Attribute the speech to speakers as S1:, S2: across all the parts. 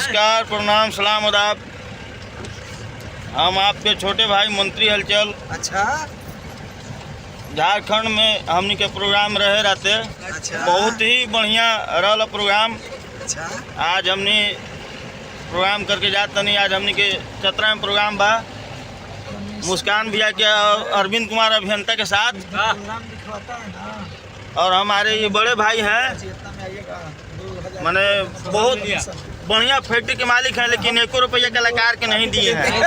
S1: नमस्कार, प्रणाम, सलाम, आदाब। हम आपके छोटे भाई मंत्री हलचल।
S2: अच्छा,
S1: झारखंड में हमनी के प्रोग्राम रहे रहते।
S2: अच्छा,
S1: बहुत ही बढ़िया रहल प्रोग्राम।
S2: अच्छा,
S1: आज हमनी प्रोग्राम करके जात नहीं। आज हमनी के चतरा में प्रोग्राम बा मुस्कान भैया के और अरविंद कुमार अभियंता के साथ। और हमारे ये बड़े भाई हैं, मैंने बहुत बढ़िया फैक्ट्री के मालिक हैं, लेकिन 1 रुपया कलाकार के नहीं दिए हैं।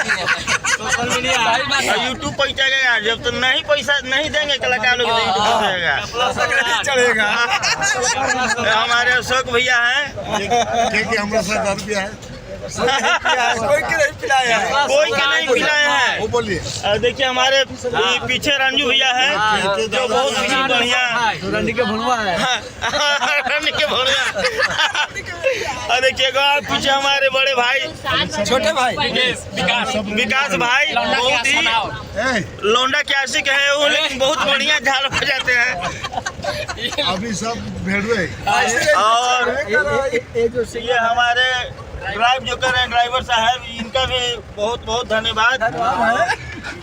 S1: यूट्यूब पैसा गया, जब तो नहीं पैसा नहीं देंगे कलाकार लोग चढ़ेगा। हमारे अशोक भैया हैं, कोई के नहीं पिलाए हैं।
S2: वो बोलिए।
S1: और देखिए हमारे पीछे रंजू भैया हैं, जो बहुत ही बढ़िया
S2: रंडी के भुलवा है।
S1: रंडी के भुलवा। और देखिए पीछे हमारे बड़े भाई,
S2: छोटे भाई
S1: विकास भाई, बहुत ही लौंडा के आशिक है वो, लेकिन बहुत बढ़िया झाल बजाते हैं।
S2: अभी सब भेड़ुए।
S1: और ये हमारे ड्राइव जो कर रहे हैं ड्राइवर साहब, इनका भी बहुत बहुत धन्यवाद।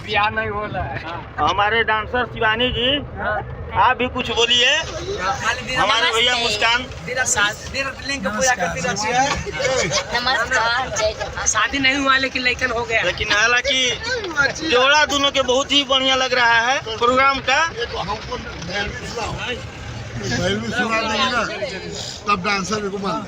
S3: बिहार नहीं बोला है।
S1: हमारे डांसर शिवानी जी, आप भी कुछ बोलिए। हमारे भैया मुस्कान
S3: नमस्कार। शादी नहीं हुआ लेकिन लड़कन हो गया।
S1: लेकिन हालांकि जोड़ा दोनों के बहुत ही बढ़िया लग रहा है प्रोग्राम का।
S2: सुना देंगे ना, तब डांसर को मान